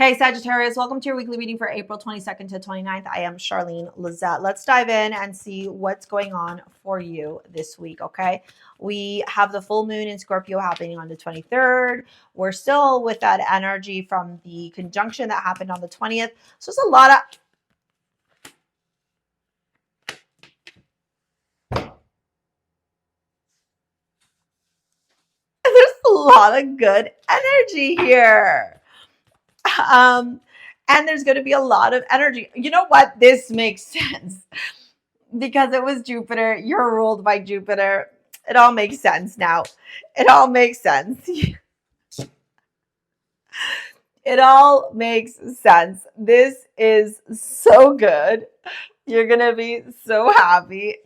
Hey Sagittarius, welcome to your weekly reading for April 22nd to 29th. I am Charlene Lizette. Let's dive in and see what's going on for you this week, okay? We have the full moon in Scorpio happening on the 23rd. We're still with that energy from the conjunction that happened on the 20th. So it's a lot of good energy here. And there's going to be a lot of energy. You know what? This makes sense because it was Jupiter. You're ruled by Jupiter. It all makes sense now. It all makes sense. It all makes sense. This is so good. You're going to be so happy.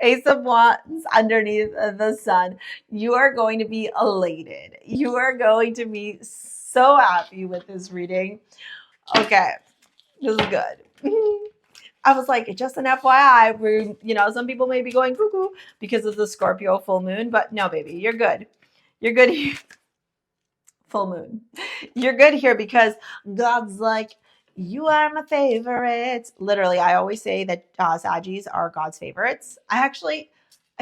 Ace of Wands underneath the sun. You are going to be elated. You are going to be so happy with this reading. Okay, this is good. I was like, just an FYI, some people may be going cuckoo because of the Scorpio full moon, but no, baby, you're good. You're good here. Full moon. You're good here because God's like, you are my favorites. Literally, I always say that Sagis are God's favorites. I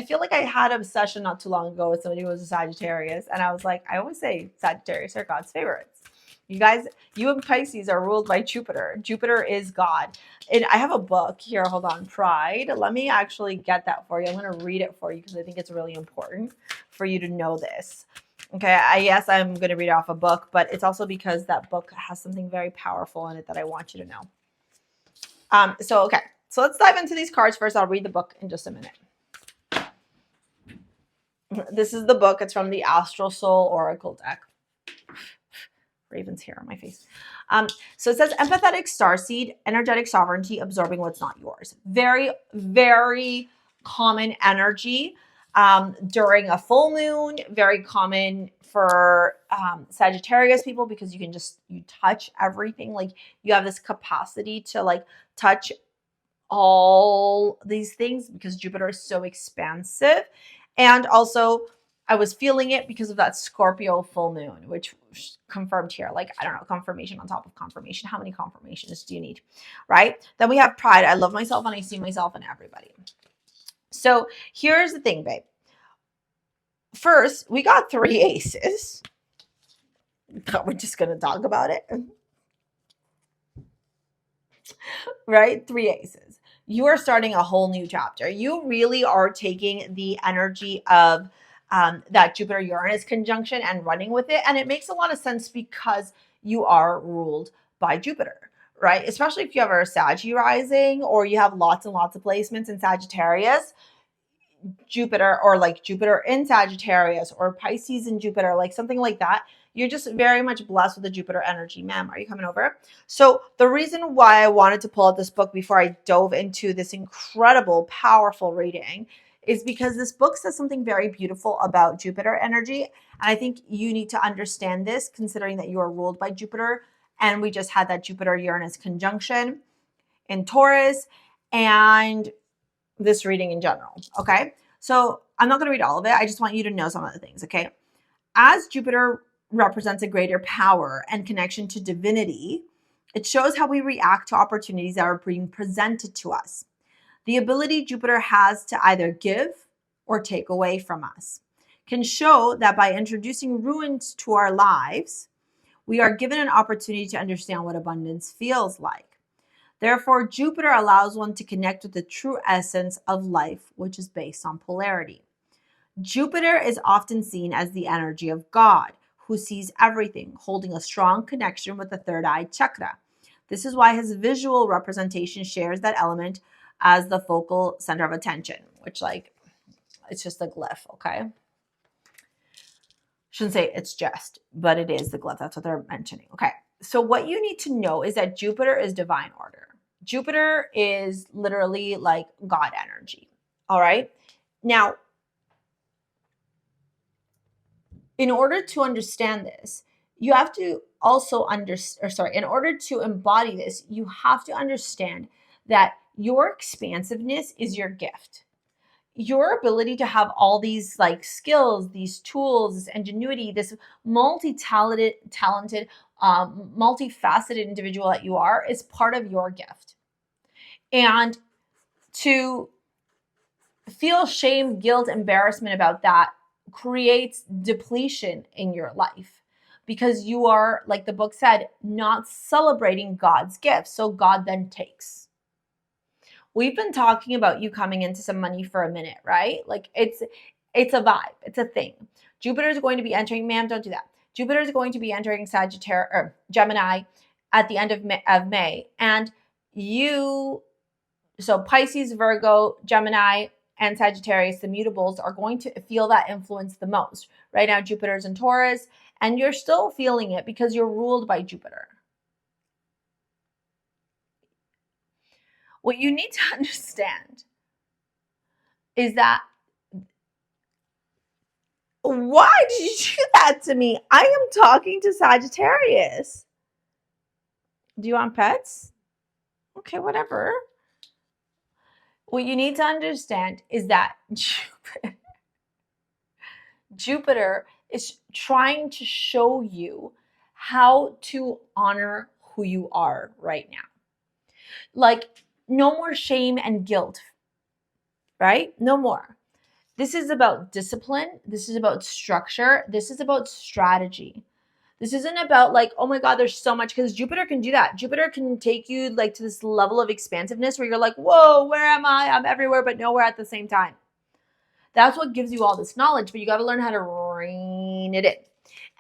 feel like I had an obsession not too long ago with somebody who was a Sagittarius, and I was like, I always say Sagittarius are God's favorites. You guys, you and Pisces are ruled by Jupiter. Jupiter is God. And I have a book here. Hold on. Pride. Let me actually get that for you. I'm going to read it for you because I think it's really important for you to know this. Okay. Yes, I'm going to read off a book, but it's also because that book has something very powerful in it that I want you to know. Okay. So let's dive into these cards first. I'll read the book in just a minute. This is the book. It's from the Astral Soul Oracle deck. Raven's hair on my face. So it says empathetic starseed, energetic sovereignty, absorbing what's not yours. Very, very common energy during a full moon. Very common for Sagittarius people because you touch everything. Like you have this capacity to like touch all these things because Jupiter is so expansive. And also I was feeling it because of that Scorpio full moon, which confirmed here. Like, I don't know, confirmation on top of confirmation. How many confirmations do you need, right? Then we have pride. I love myself and I see myself in everybody. So here's the thing, babe. First, we got 3 aces. We're just going to talk about it. Right? 3 aces. You are starting a whole new chapter. You really are taking the energy of that Jupiter-Uranus conjunction and running with it. And it makes a lot of sense because you are ruled by Jupiter, right? Especially if you have a Saggy rising or you have lots and lots of placements in Sagittarius, Jupiter, or like Jupiter in Sagittarius or Pisces in Jupiter, like something like that. You're just very much blessed with the Jupiter energy. Ma'am, are you coming over? So the reason why I wanted to pull out this book before I dove into this incredible, powerful reading is because this book says something very beautiful about Jupiter energy. And I think you need to understand this considering that you are ruled by Jupiter. And we just had that Jupiter-Uranus conjunction in Taurus and this reading in general. Okay. So I'm not going to read all of it. I just want you to know some of the things. Okay. As Jupiter represents a greater power and connection to divinity, it shows how we react to opportunities that are being presented to us. The ability Jupiter has to either give or take away from us can show that by introducing ruins to our lives, we are given an opportunity to understand what abundance feels like. Therefore, Jupiter allows one to connect with the true essence of life, which is based on polarity. Jupiter is often seen as the energy of God, who sees everything, holding a strong connection with the third eye chakra. This is why his visual representation shares that element as the focal center of attention, which it's just a glyph, okay? Shouldn't say it's just, but it is the glyph. That's what they're mentioning. Okay. So what you need to know is that Jupiter is divine order. Jupiter is literally like God energy. All right. Now, in order to understand this, you have to also in order to embody this, you have to understand that your expansiveness is your gift. your ability to have all these like skills, these tools, this ingenuity, this talented, multifaceted individual that you are is part of your gift. And to feel shame, guilt, embarrassment about that creates depletion in your life because you are, like the book said, not celebrating God's gift. So God then takes. We've been talking about you coming into some money for a minute, right? Like it's a vibe. It's a thing. Jupiter is going to be entering, ma'am, don't do that. Jupiter is going to be entering Sagittarius or Gemini at the end of May. And so Pisces, Virgo, Gemini, and Sagittarius, the mutables, are going to feel that influence the most. Right now, Jupiter's in Taurus, and you're still feeling it because you're ruled by Jupiter. What you need to understand is that, why did you do that to me? I am talking to Sagittarius. Do you want pets? Okay, whatever. What you need to understand is that Jupiter is trying to show you how to honor who you are right now. Like, no more shame and guilt, right? No more. This is about discipline. This is about structure. This is about strategy. This isn't about like, oh my God, there's so much, because Jupiter can do that. Jupiter can take you like to this level of expansiveness where you're like, whoa, where am I? I'm everywhere, but nowhere at the same time. That's what gives you all this knowledge, but you got to learn how to rein it in.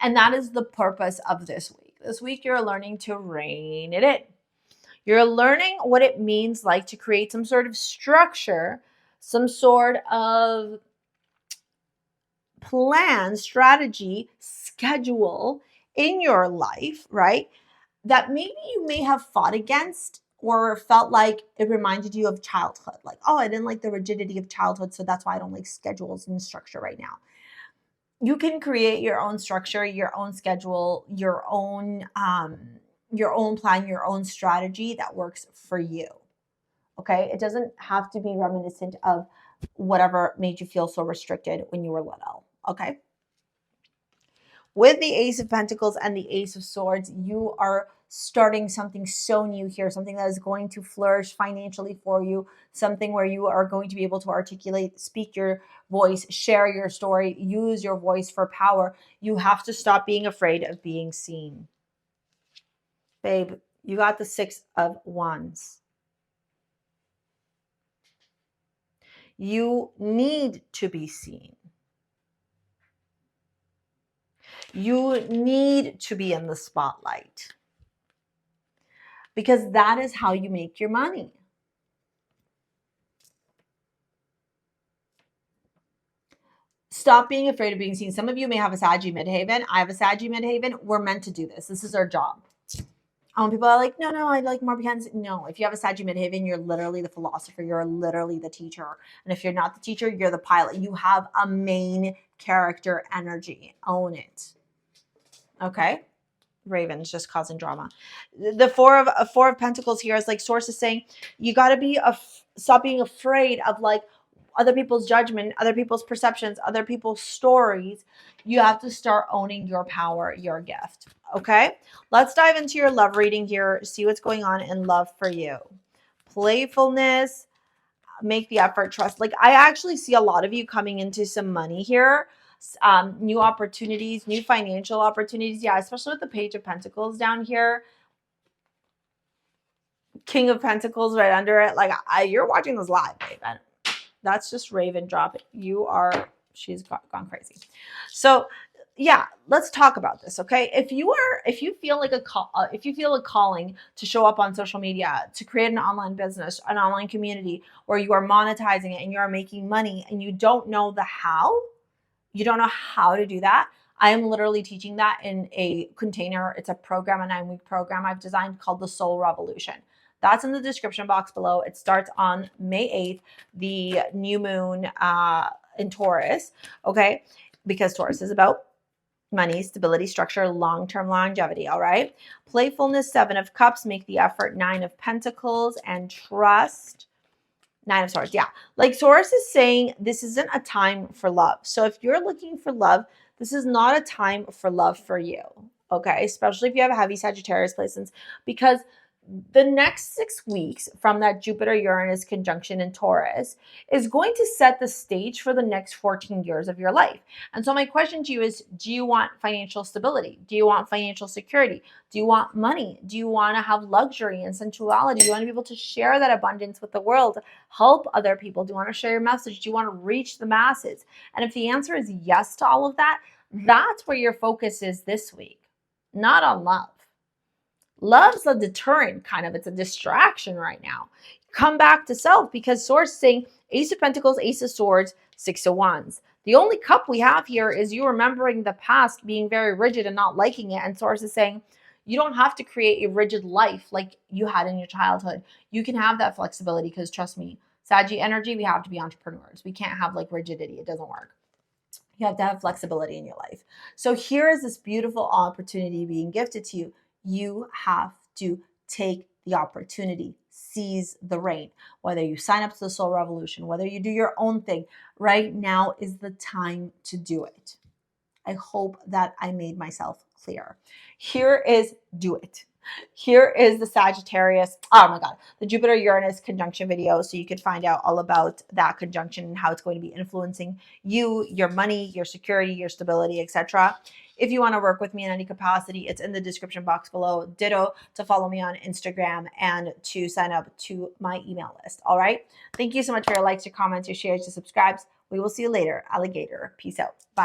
And that is the purpose of this week. This week, you're learning to rein it in. You're learning what it means like to create some sort of structure, some sort of plan, strategy, schedule in your life, right? That maybe you may have fought against or felt like it reminded you of childhood. Like, oh, I didn't like the rigidity of childhood, so that's why I don't like schedules and structure right now. You can create your own structure, your own schedule, your own plan, your own strategy that works for you. Okay? It doesn't have to be reminiscent of whatever made you feel so restricted when you were little. Okay? With the Ace of Pentacles and the Ace of Swords, you are starting something so new here, something that is going to flourish financially for you, something where you are going to be able to articulate, speak your voice, share your story, use your voice for power. You have to stop being afraid of being seen. Babe, you got the Six of Wands. You need to be seen. You need to be in the spotlight because that is how you make your money. Stop being afraid of being seen. Some of you may have a Saggy midhaven. I have a Saggy midhaven. We're meant to do this. This is our job. People are like, no, I like more behind. No, if you have a Saggy midhaven, you're literally the philosopher. You're literally the teacher. And if you're not the teacher, you're the pilot. You have a main character energy. Own it. Okay? Raven's just causing drama. The four of Pentacles here is like Source is saying, you got to be stop being afraid of like other people's judgment, other people's perceptions, other people's stories. You have to start owning your power, your gift. Okay? Let's dive into your love reading here. See what's going on in love for you. Playfulness, make the effort, trust. Like, I actually see a lot of you coming into some money here. New opportunities, new financial opportunities. Yeah, especially with the Page of Pentacles down here. King of Pentacles right under it. Like, you're watching this live, Raven. That's just Raven drop. She's gone crazy. So yeah, let's talk about this. Okay. If you feel like if you feel a calling to show up on social media, to create an online business, an online community where you are monetizing it and you are making money and you don't know how to do that, I am literally teaching that in a container. It's a program, a 9-week program I've designed called the Soul Revolution. That's in the description box below. It starts on May 8th, the new moon in Taurus, okay? Because Taurus is about money, stability, structure, long-term longevity, all right? Playfulness, 7 of Cups, make the effort, 9 of Pentacles, and trust. Nine of Swords, yeah. Like Taurus is saying, this isn't a time for love. So if you're looking for love, this is not a time for love for you, okay? Especially if you have a heavy Sagittarius placements, because the next 6 weeks from that Jupiter-Uranus conjunction in Taurus is going to set the stage for the next 14 years of your life. And so my question to you is, do you want financial stability? Do you want financial security? Do you want money? Do you want to have luxury and sensuality? Do you want to be able to share that abundance with the world, help other people? Do you want to share your message? Do you want to reach the masses? And if the answer is yes to all of that, that's where your focus is this week, not on love. Love's a deterrent, kind of. It's a distraction right now. Come back to self, because Swords is saying Ace of Pentacles, Ace of Swords, Six of Wands. The only cup we have here is you remembering the past, being very rigid and not liking it. And Swords is saying you don't have to create a rigid life like you had in your childhood. You can have that flexibility, because trust me, Saggy energy, we have to be entrepreneurs. We can't have like rigidity. It doesn't work. You have to have flexibility in your life. So here is this beautiful opportunity being gifted to you. You have to take the opportunity, seize the reign. Whether you sign up to the Soul Revolution, whether you do your own thing, right now is the time to do it. I hope that I made myself clear. Here is do it. Here is the Sagittarius, oh my God, the Jupiter-Uranus conjunction video, so you could find out all about that conjunction and how it's going to be influencing you, your money, your security, your stability, etc. If you want to work with me in any capacity, it's in the description box below. Ditto to follow me on Instagram and to sign up to my email list. All right. Thank you so much for your likes, your comments, your shares, your subscribes. We will see you later. Alligator. Peace out. Bye.